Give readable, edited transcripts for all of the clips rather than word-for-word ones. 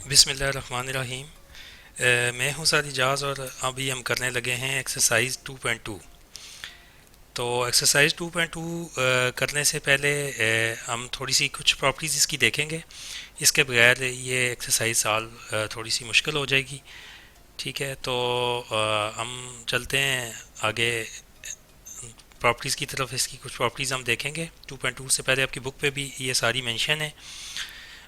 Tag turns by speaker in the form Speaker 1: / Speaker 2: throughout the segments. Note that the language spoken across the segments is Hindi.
Speaker 1: बिस्मिल्लाहिर्रहमानिर्रहीम। मैं हूं साद इजाज़ और अभी हम करने लगे हैं एक्सरसाइज 2.2। तो एक्सरसाइज 2.2 करने से पहले हम थोड़ी सी कुछ प्रॉपर्टीज़ इसकी देखेंगे। इसके बगैर ये एक्सरसाइज थोड़ी सी मुश्किल हो जाएगी। ठीक है, तो हम चलते हैं आगे प्रॉपर्टीज़ की तरफ। इसकी कुछ प्रॉपर्टीज़ हम देखेंगे 2.2 से पहले। आपकी बुक पे भी ये सारी मेंशन है।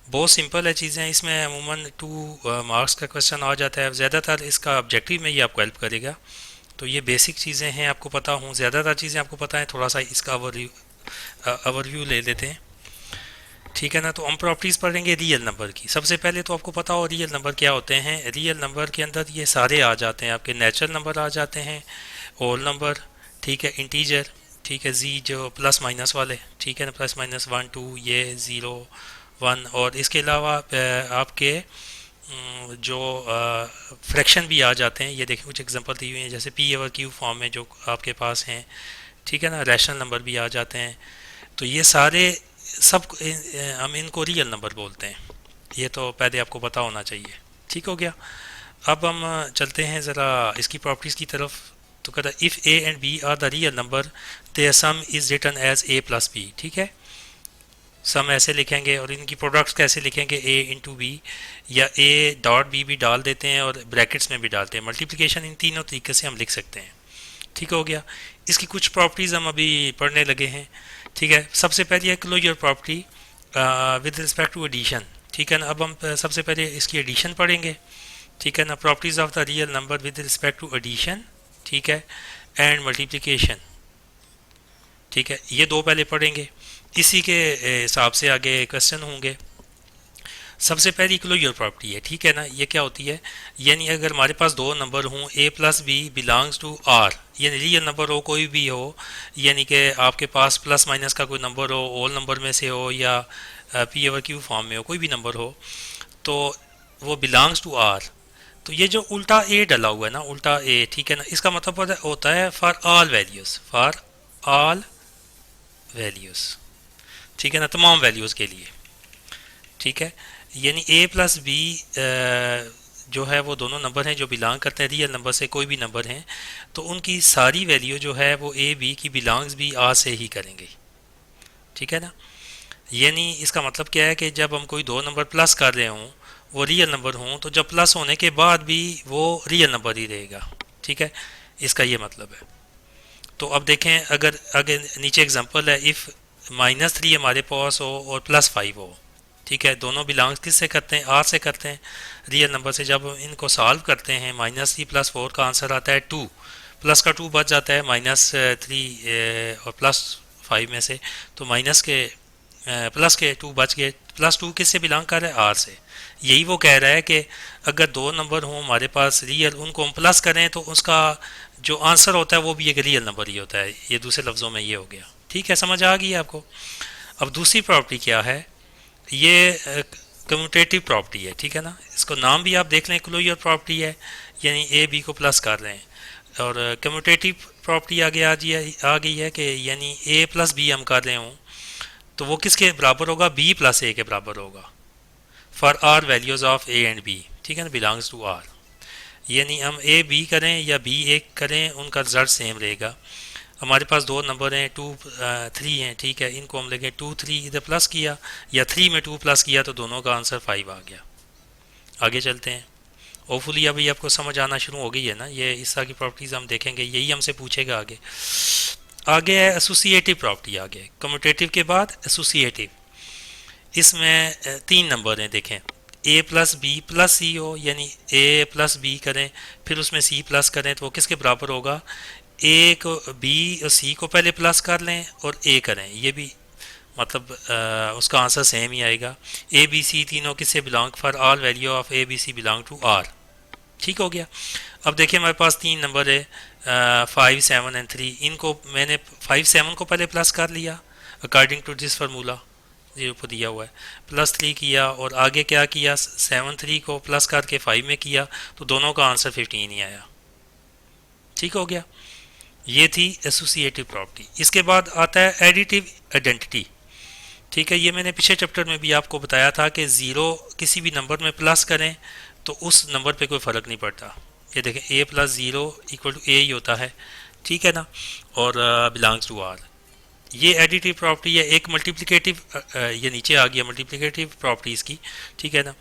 Speaker 1: बहुत सिंपल है चीज़ें। इसमें अमूमन 2 मार्क्स का क्वेश्चन आ जाता है। ज़्यादातर इसका ऑब्जेक्टिव में ये आपको हेल्प करेगा। तो ये बेसिक चीज़ें हैं, आपको पता हूँ, ज़्यादातर चीज़ें आपको पता है। थोड़ा सा इसका ओवरव्यू ले लेते हैं। ठीक है ना। तो हम प्रॉपर्टीज़ पढ़ेंगे रियल नंबर की। सबसे पहले तो आपको पता हो रियल नंबर क्या होते हैं। रियल नंबर के अंदर ये सारे आ जाते हैं। आपके नेचुरल नंबर आ जाते हैं, होल नंबर, ठीक है, इंटीजर, ठीक है, जी जो प्लस माइनस वाले, ठीक है ना, प्लस माइनस 1 2, ये 0 1। और इसके अलावा आपके जो फ्रैक्शन भी आ जाते हैं। ये देखिए कुछ एग्जांपल दी हुई हैं, जैसे पी ओवर क्यू फॉर्म में जो आपके पास हैं। ठीक है ना। रैशनल नंबर भी आ जाते हैं। तो ये सारे सब हम इनको रियल नंबर बोलते हैं। ये तो पहले आपको पता होना चाहिए। ठीक हो गया। अब हम चलते हैं ज़रा इसकी प्रॉपर्टीज़ की तरफ। तो कहता है if A and B are the real number their sum is written as A plus B. ठीक है, सम ऐसे लिखेंगे और इनकी प्रोडक्ट्स कैसे लिखेंगे, ए इंटू बी, या ए डॉट बी भी डाल देते हैं और ब्रैकेट्स में भी डालते हैं। मल्टीप्लिकेशन इन तीनों तरीके से हम लिख सकते हैं। ठीक हो गया। इसकी कुछ प्रॉपर्टीज़ हम अभी पढ़ने लगे हैं। ठीक है, सबसे पहले है closure property with respect to addition. ठीक है ना। अब हम सबसे पहले इसकी एडिशन पढ़ेंगे। ठीक है ना। Properties of the real number with respect to addition, ठीक है, एंड मल्टीप्लिकेशन। ठीक है, ये दो पहले पढ़ेंगे। इसी के हिसाब से आगे क्वेश्चन होंगे। सबसे पहली क्लोजर प्रॉपर्टी है। ठीक है ना। ये क्या होती है, यानी अगर हमारे पास दो नंबर हों, A plus B belongs to R, यानी रियल नंबर हो कोई भी हो, यानी कि आपके पास प्लस माइनस का कोई नंबर हो, होल नंबर में से हो या पी ओवर क्यू फॉर्म में हो, कोई भी नंबर हो, तो वो बिलोंग्स टू आर। तो ये जो उल्टा ए डला हुआ है ना, उल्टा ए, ठीक है ना, इसका मतलब होता है for all values, for all values. ठीक है ना, तमाम वैल्यूज़ के लिए। ठीक है, यानी ए प्लस बी जो है वो दोनों नंबर हैं जो बिलोंग करते हैं रियल नंबर से, कोई भी नंबर हैं, तो उनकी सारी वैल्यू जो है वो ए बी की बिलोंग्स भी आ से ही करेंगे। ठीक है ना। यानी इसका मतलब क्या है कि जब हम कोई दो नंबर प्लस कर रहे हों, वो रियल नंबर हों, तो जब प्लस होने के बाद भी वो रियल नंबर ही रहेगा। ठीक है, इसका ये मतलब है। तो अब देखें, अगर अगर नीचे एग्जांपल है, इफ़ -3 हमारे पास हो और +5 हो। ठीक है, दोनों बिलोंग्स किससे करते हैं, आर से करते हैं, रियल नंबर से। जब इनको सॉल्व करते हैं, -3 + 4 का आंसर आता है 2, प्लस का 2 बच जाता है -3 और +5 में से, तो माइनस के प्लस के 2 बच गए। +2 किससे बिलोंग कर रहा है, आर से। यही वो कह रहा है कि अगर दो नंबर हों हमारे पास रियल, उनको हम प्लस करें तो उसका जो आंसर होता है वो भी एक रियल नंबर ही होता है। ये दूसरे लफ्ज़ों में ये हो गया। ठीक है, समझ आ गई आपको। अब दूसरी प्रॉपर्टी क्या है, ये कम्यूटेटिव प्रॉपर्टी है। ठीक है ना, इसको नाम भी आप देख लें, क्लोजर प्रॉपर्टी है, यानी ए बी को प्लस कर रहे हैं। और कम्यूटेटिव प्रॉपर्टी आगे आ गई है कि यानी ए प्लस बी हम कर रहे हों, तो वो किसके बराबर होगा, बी प्लस ए के बराबर होगा, for all values of A and B. ठीक है ना, बिलोंग्स टू आर। यानी हम ए बी करें या बी ए करें, उनका रिजल्ट सेम रहेगा। हमारे पास दो नंबर हैं, 2 3 हैं। ठीक है, इनको हम लेंगे 2 3, इधर प्लस किया या 3 में 2 प्लस किया, तो दोनों का आंसर 5 आ गया। आगे चलते हैं। होपफुली अभी आपको समझ आना शुरू हो गई है ना। ये इस तरह की प्रॉपर्टीज़ हम देखेंगे, यही हमसे पूछेगा आगे। आगे है एसोसिएटिव प्रॉपर्टी। आगे कम्यूटेटिव के बाद एसोसिएटिव। इसमें 3 नंबर हैं, देखें, ए प्लस बी प्लस सी हो, यानी ए प्लस बी करें फिर उसमें सी प्लस करें, तो वो किसके बराबर होगा, ए को, बी और सी को पहले प्लस कर लें और ए करें, ये भी मतलब उसका आंसर सेम ही आएगा। ए बी सी तीनों किससे belong, for all value of A B C belong to R. ठीक हो गया। अब देखिए हमारे पास 3 नंबर है, 5 7 एंड 3। इनको मैंने 5 7 को पहले प्लस कर लिया according to this formula, zero को दिया हुआ है, +3 किया और आगे क्या किया, 7 3 को प्लस करके 5 में किया, तो दोनों का आंसर 15 ही आया। ठीक हो गया। ये थी एसोसिएटिव प्रॉपर्टी। इसके बाद आता है एडिटिव आइडेंटिटी। ठीक है, ये मैंने पिछले चैप्टर में भी आपको बताया था कि ज़ीरो किसी भी नंबर में प्लस करें तो उस नंबर पे कोई फ़र्क नहीं पड़ता। ये देखें ए प्लस ज़ीरो इक्वल टू ए ही होता है, ठीक है ना, और बिलोंग्स टू आर। ये एडिटिव प्रॉपर्टी है। एक मल्टीप्लिकेटिव, ये नीचे आ गया मल्टीप्लिकेटिव प्रॉपर्टी इसकी, ठीक है ना।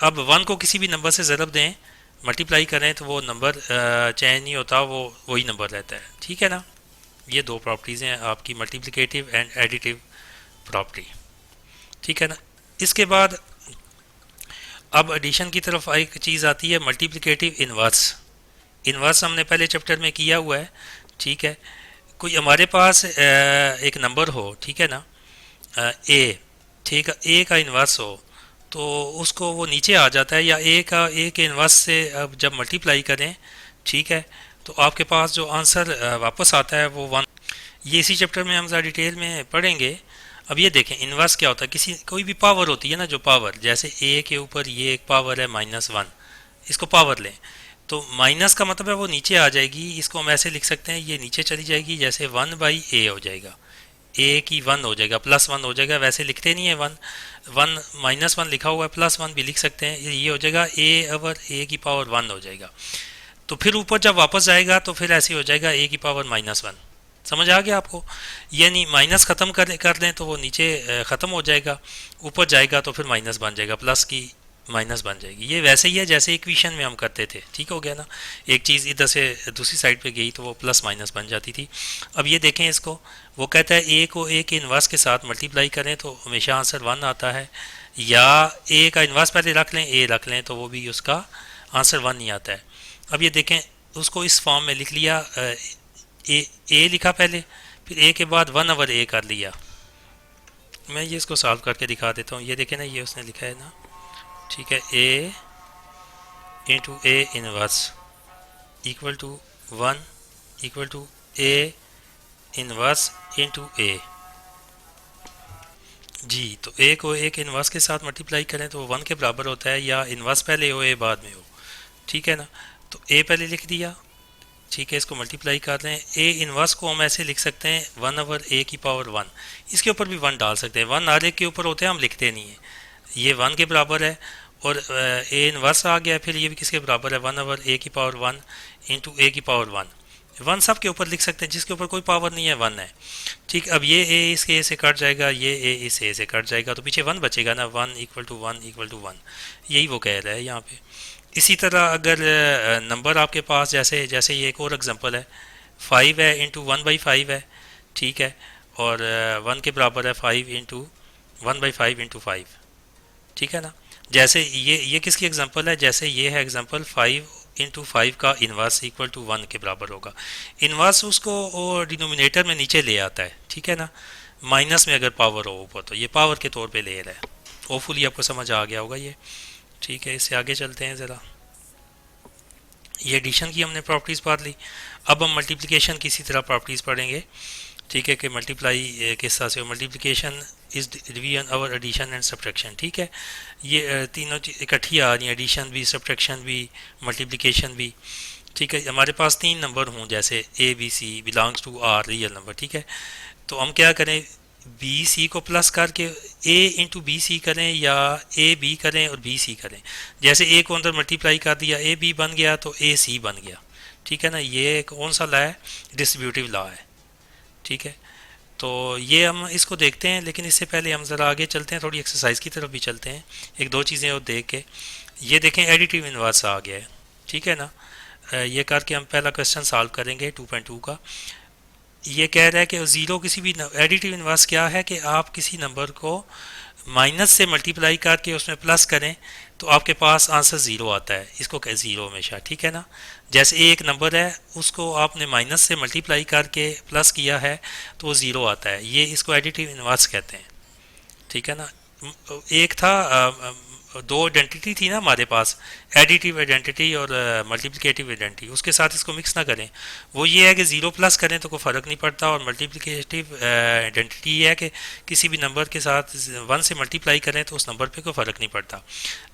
Speaker 1: अब वन को किसी भी नंबर से ज़रब दें, मल्टीप्लाई करें तो वो नंबर चेंज नहीं होता, वो वही नंबर रहता है, ठीक है ना। ये दो प्रॉपर्टीज़ हैं आपकी, मल्टीप्लिकेटिव एंड एडिटिव प्रॉपर्टी, ठीक है ना। इसके बाद अब एडिशन की तरफ एक चीज़ आती है, मल्टीप्लिकेटिव इन्वर्स। इन्वर्स हमने पहले चैप्टर में किया हुआ है, ठीक है। कोई हमारे पास एक नंबर हो, ठीक है ना, ए, ठीक है, ए का इन्वर्स हो तो उसको वो नीचे आ जाता है, या ए के इन्वर्स से अब जब मल्टीप्लाई करें, ठीक है, तो आपके पास जो आंसर वापस आता है वो वन। ये इसी चैप्टर में हम ज़रा डिटेल में पढ़ेंगे। अब ये देखें इन्वर्स क्या होता है, किसी कोई भी पावर होती है ना, जो पावर, जैसे ए के ऊपर ये एक पावर है -1, इसको पावर लें तो माइनस का मतलब है वो नीचे आ जाएगी। इसको हम ऐसे लिख सकते हैं, ये नीचे चली जाएगी, जैसे 1/a हो जाएगा, ए की 1 हो जाएगा, +1 हो जाएगा। वैसे लिखते नहीं है 1 1 -1 लिखा हुआ है, +1 भी लिख सकते हैं। ये हो जाएगा ए ओवर ए की पावर 1 हो जाएगा। तो फिर ऊपर जब वापस जाएगा तो फिर ऐसे हो जाएगा ए की पावर -1। समझ आ गया आपको? यानी माइनस ख़त्म कर दें तो वो नीचे ख़त्म हो जाएगा, ऊपर जाएगा तो फिर माइनस बन जाएगा, प्लस की माइनस बन जाएगी। ये वैसे ही है जैसे इक्वेशन में हम करते थे, ठीक हो गया ना। एक चीज़ इधर से दूसरी साइड पे गई तो वो प्लस माइनस बन जाती थी। अब ये देखें इसको, वो कहता है ए को ए के इन्वर्स के साथ मल्टीप्लाई करें तो हमेशा आंसर 1 आता है, या ए का इन्वर्स पहले रख लें, ए रख लें तो वो भी उसका आंसर 1 ही आता है। अब ये देखें, उसको इस फॉर्म में लिख लिया, ए लिखा पहले, फिर ए के बाद 1/a कर लिया। मैं ये इसको सॉल्व करके दिखा देता हूँ। ये देखें ना, ये उसने लिखा है ना, ठीक है, A into A inverse equal to 1 equal to A inverse into A. जी, तो ए को ए के इनवर्स के साथ मल्टीप्लाई करें तो वो 1 के बराबर होता है, या इनवर्स पहले हो ए बाद में हो, ठीक है ना। तो ए पहले लिख दिया, ठीक है, इसको मल्टीप्लाई कर रहे हैं। ए इनवर्स को हम ऐसे लिख सकते हैं 1/a की पावर 1। इसके ऊपर भी 1 डाल सकते हैं, 1 हर एक के ऊपर होते हैं, हम लिखते नहीं है। ये 1 के बराबर है, और ए इनवर्स आ गया, फिर ये भी किसके बराबर है, 1/a की पावर 1 इंटू ए की पावर 1। 1 सब के ऊपर लिख सकते हैं, जिसके ऊपर कोई पावर नहीं है 1 है, ठीक। अब ये ए इसके ए से कट जाएगा, ये ए इस ए से कट जाएगा, तो पीछे 1 बचेगा ना, 1 इक्वल टू 1 इक्वल टू 1। यही वो कह रहा है यहाँ पे। इसी तरह अगर नंबर आपके पास, जैसे जैसे ये एक और एग्जांपल है, 5 है इंटू 1/5 है, ठीक है, और 1 के बराबर है 5 इंटू 1/5 इंटू 5, ठीक है ना। जैसे ये किसकी एग्जांपल है, जैसे ये है एग्जांपल, 5 इंटू 5 का इन्वर्स इक्वल टू 1 के बराबर होगा। इन्वर्स उसको डिनोमिनेटर में नीचे ले आता है, ठीक है ना। माइनस में अगर पावर हो ऊपर तो ये पावर के तौर पे ले रहा है। होपफुली आपको समझ आ गया होगा ये, ठीक है। इससे आगे चलते हैं ज़रा। ये एडिशन की हमने प्रॉपर्टीज़ पढ़ ली। अब हम मल्टीप्लिकेशन की इसी तरह प्रॉपर्टीज़ पढ़ेंगे, ठीक है, कि मल्टीप्लाई किस तरह से, मल्टीप्लिकेशन इज डिवीजन और एडिशन एंड सब्ट्रैक्शन, ठीक है। ये तीनों इकट्ठी आ रही हैं, एडिशन भी, सब्ट्रैक्शन भी, मल्टीप्लिकेशन भी, ठीक है। हमारे पास 3 नंबर हों, जैसे A B C belongs to R real number, ठीक है। तो हम क्या करें, बी सी को प्लस करके ए इंटू बी सी करें, या ए बी करें और बी सी करें। जैसे ए को अंदर मल्टीप्लाई कर दिया, ए बी बन गया तो ए सी बन गया, ठीक है ना। ये कौन सा लॉ है, डिस्ट्रीब्यूटिव लॉ है, ठीक है। तो ये हम इसको देखते हैं, लेकिन इससे पहले हम ज़रा आगे चलते हैं, थोड़ी एक्सरसाइज की तरफ भी चलते हैं, एक दो चीज़ें और देख के। ये देखें एडिटिव इन्वर्स आ गया है, ठीक है ना। ये करके हम पहला क्वेश्चन सॉल्व करेंगे 2.2 का। ये कह रहा है कि ज़ीरो किसी भी, एडिटिव इन्वर्स क्या है कि आप किसी नंबर को माइनस से मल्टीप्लाई करके उसमें प्लस करें तो आपके पास आंसर ज़ीरो आता है। इसको कह ज़ीरो हमेशा, ठीक है ना। जैसे एक नंबर है, उसको आपने माइनस से मल्टीप्लाई करके प्लस किया है तो वो ज़ीरो आता है। ये इसको एडिटिव इन्वर्स कहते हैं, ठीक है ना। एक था, दो आइडेंटिटी थी ना हमारे पास, एडिटिव आइडेंटिटी और मल्टीप्लिकेटिव आइडेंटिटी, उसके साथ इसको मिक्स ना करें। वो ये है कि ज़ीरो प्लस करें तो कोई फ़र्क नहीं पड़ता, और मल्टीप्लिकेटिव आइडेंटिटी ये है कि किसी भी नंबर के साथ 1 से मल्टीप्लाई करें तो उस नंबर पे कोई फ़र्क नहीं पड़ता।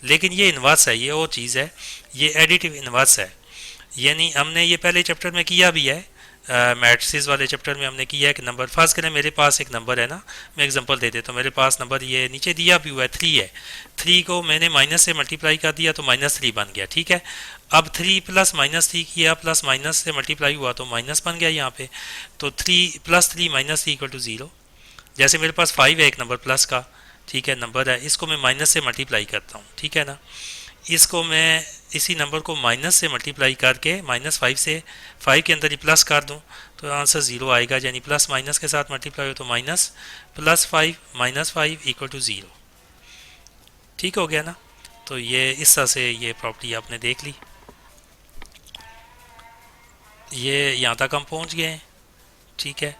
Speaker 1: लेकिन ये इन्वर्स है, ये और चीज़ है, ये एडिटिव इन्वर्स है। यानी हमने ये पहले चैप्टर में किया भी है, मैट्रिसेस वाले चैप्टर में हमने किया है कि नंबर फर्स्ट करें, मेरे पास एक नंबर है ना, मैं एग्जांपल दे देता हूँ। मेरे पास नंबर ये नीचे दिया भी हुआ है 3 है, 3 को मैंने माइनस से मल्टीप्लाई कर दिया तो -3 बन गया, ठीक है। अब 3 प्लस -3 किया, प्लस माइनस से मल्टीप्लाई हुआ तो माइनस बन गया यहाँ पे। तो 3 + 3 - 3 = 0। जैसे मेरे पास 5 है एक नंबर प्लस का, ठीक है, नंबर है, इसको मैं माइनस से मल्टीप्लाई करता हूँ, ठीक है ना। इसको मैं इसी नंबर को माइनस से मल्टीप्लाई करके -5 से 5 के अंदर ही प्लस कर दूं तो आंसर 0 आएगा, यानी प्लस माइनस के साथ मल्टीप्लाई हो तो माइनस +5 -5 = 0। ठीक हो गया ना। तो ये इस तरह से ये प्रॉपर्टी आपने देख ली। ये यहाँ तक हम पहुँच गए हैं, ठीक है।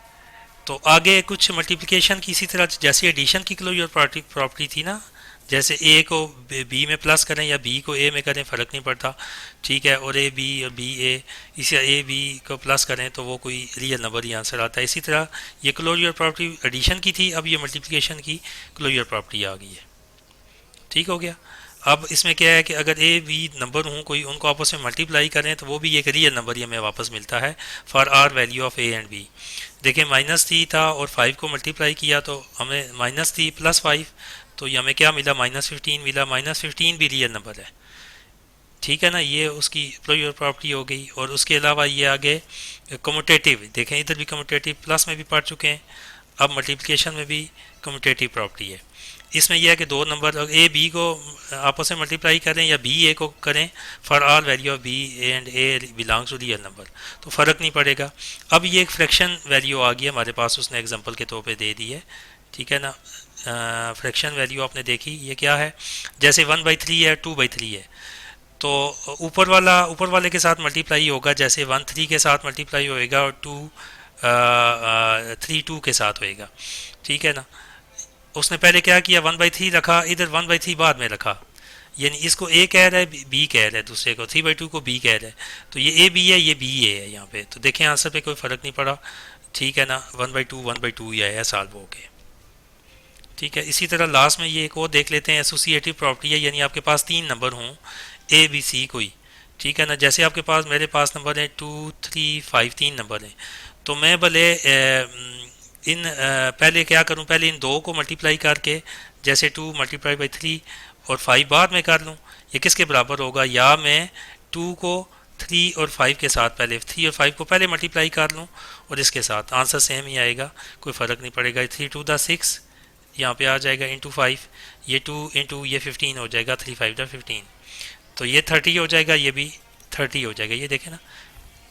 Speaker 1: तो आगे कुछ मल्टीप्लिकेशन की इसी तरह जैसे एडिशन की क्लोजर प्रॉपर्टी थी ना, जैसे ए को बी में प्लस करें या बी को ए में करें फ़र्क नहीं पड़ता, ठीक है, और ए बी और बी ए, इसी ए बी को प्लस करें तो वो कोई रियल नंबर ही आंसर आता है। इसी तरह ये क्लोजर प्रॉपर्टी एडिशन की थी, अब ये मल्टीप्लिकेशन की क्लोजर प्रॉपर्टी आ गई है। ठीक हो गया। अब इसमें क्या है कि अगर ए बी नंबर हूँ कोई, उनको आपस में मल्टीप्लाई करें तो वो भी एक रियल नंबर ही हमें वापस मिलता है for all value of A and B. देखिए -3 था और 5 को मल्टीप्लाई किया तो हमें -3 + 5, तो ये हमें क्या मिला, -15 मिला। -15 भी रियल नंबर है, ठीक है ना। ये उसकी क्लोजर प्रॉपर्टी हो गई। और उसके अलावा ये आगे कम्यूटेटिव, देखें इधर भी कम्यूटेटिव प्लस में भी पढ़ चुके हैं, अब मल्टीप्लिकेशन में भी कम्यूटेटिव प्रॉपर्टी है। इसमें यह है कि दो नंबर ए बी को आपस में मल्टीप्लाई करें या बी ए को करें for all value of B and A belongs to real number, तो फ़र्क नहीं पड़ेगा। अब ये एक फ्रैक्शन वैल्यू आ गई हमारे पास, उसने एग्जांपल के तौर पे दे दी है, ठीक है ना। फ्रैक्शन वैल्यू आपने देखी, ये क्या है, जैसे 1/3 है, 2/3 है, तो ऊपर वाले के साथ मल्टीप्लाई होगा, जैसे 1 3 के साथ मल्टीप्लाई होएगा और 2 3 2 के साथ होएगा, ठीक है ना। उसने पहले क्या किया, 1/3 रखा, इधर 1/3 बाद में रखा, यानी इसको ए कह रहा है, बी कह रहा है, दूसरे को 3/2 को बी कह रहा है, तो ये ए बी है, ये बी ए है यहाँ पे। तो देखें आंसर पे कोई फ़र्क नहीं पड़ा, ठीक है ना, 1/2 ही आया सॉल्व हो गए, ठीक है। इसी तरह लास्ट में ये एक और देख लेते हैं, एसोसिएटिव प्रॉपर्टी है, यानी आपके पास 3 नंबर हों ए बी सी कोई, ठीक है ना। जैसे आपके पास मेरे पास नंबर है 2 3 5, 3 नंबर हैं, तो मैं भले पहले क्या करूं, पहले इन दो को मल्टीप्लाई करके, जैसे 2 × 3 और 5 बाद में कर लूं, ये किसके बराबर होगा, या मैं 2 को 3 और 5 के साथ, पहले 3 और 5 को पहले मल्टीप्लाई कर लूं और इसके साथ, आंसर सेम ही आएगा, कोई फ़र्क नहीं पड़ेगा। 3 2 द 6 यहाँ पे आ जाएगा इंटू 5, ये 2 इंटू ये 15 हो जाएगा, 3 5 द 15, तो ये 30 हो जाएगा, ये भी 30 हो जाएगा, ये देखें ना।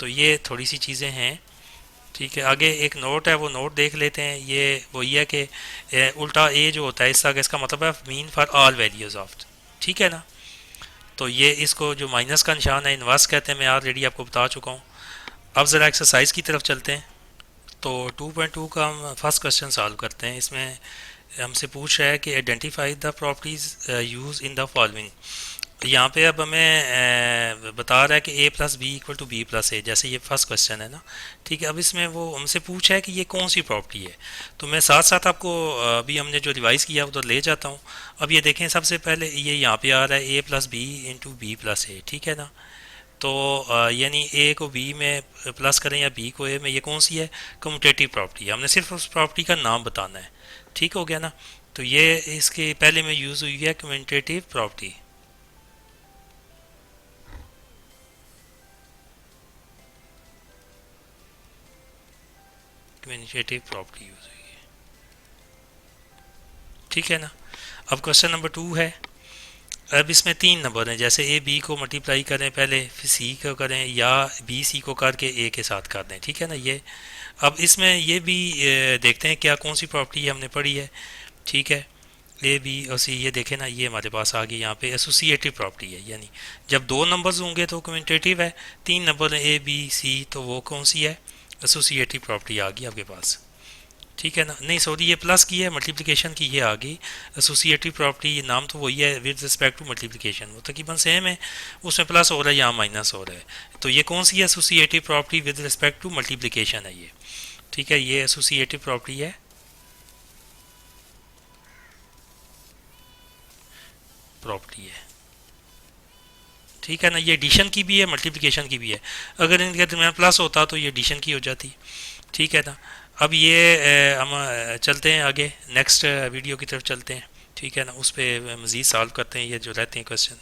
Speaker 1: तो ये थोड़ी सी चीज़ें हैं, ठीक है। आगे एक नोट है, वो नोट देख लेते हैं। ये वही है कि उल्टा ए जो होता है इसका मतलब है mean for all values of, ठीक है ना। तो ये इसको जो माइनस का निशान है इनवर्स कहते हैं, मैं ऑलरेडी आपको बता चुका हूँ। अब ज़रा एक्सरसाइज की तरफ चलते हैं। तो 2.2 का हम फर्स्ट क्वेश्चन सॉल्व करते हैं। इसमें हमसे पूछ रहा है कि identify the properties use in the following. यहाँ पे अब हमें बता रहा है कि a+b = b+a, जैसे ये फर्स्ट क्वेश्चन है ना, ठीक है। अब इसमें वो हमसे पूछा है कि ये कौन सी प्रॉपर्टी है, तो मैं साथ साथ आपको अभी हमने जो रिवाइज़ किया उधर ले जाता हूँ। अब ये देखें, सबसे पहले ये यहाँ पे आ रहा है a+b × b+a, ठीक है ना। तो यानी a को b में प्लस करें या b को a में, ये कौन सी है, कम्यूटेटिव प्रॉपर्टी है। हमने सिर्फ उस प्रॉपर्टी का नाम बताना है, ठीक हो गया ना। तो ये इसके पहले में यूज़ हुई है commutative property, commutative property use हुई है, ठीक है ना। अब क्वेश्चन नंबर 2 है। अब इसमें 3 नंबर हैं, जैसे ए बी को मल्टीप्लाई करें पहले, फिर सी को करें, या बी सी को करके ए के साथ कर दें, ठीक है ना। ये अब इसमें ये भी देखते हैं क्या कौन सी प्रॉपर्टी हमने पढ़ी है, ठीक है। ए बी और सी, ये देखें ना, ये हमारे पास आ गई यहाँ पे एसोसिएटिव प्रॉपर्टी है, यानी जब 2 नंबर्स होंगे तो कम्यूटेटिव है, 3 नंबर हैं ए बी सी, तो वो कौन सी है, एसोसिएटिव प्रॉपर्टी आ गई आपके पास, ठीक है ना। नहीं सॉरी, ये प्लस की है, मल्टीप्लिकेशन की ये आ गई एसोसिएटिव प्रॉपर्टी, ये नाम तो वही है विद रिस्पेक्ट टू मल्टीप्लिकेशन, वो तकरीबन सेम है, उसमें प्लस हो रहा है यहाँ माइनस हो रहा है। तो ये कौन सी है, associative property with respect to multiplication है ये, ठीक है। ये एसोसिएटिव प्रॉपर्टी है, प्रॉपर्टी है, ठीक है ना, ये एडिशन की भी है, मल्टीप्लिकेशन की भी है। अगर इनके दरमियान प्लस होता तो ये एडिशन की हो जाती। ठीक है ना। अब ये हम चलते हैं आगे, नेक्स्ट वीडियो की तरफ चलते हैं। ठीक है ना, उस पर मज़ीद सॉल्व करते हैं ये जो रहते हैं क्वेश्चन।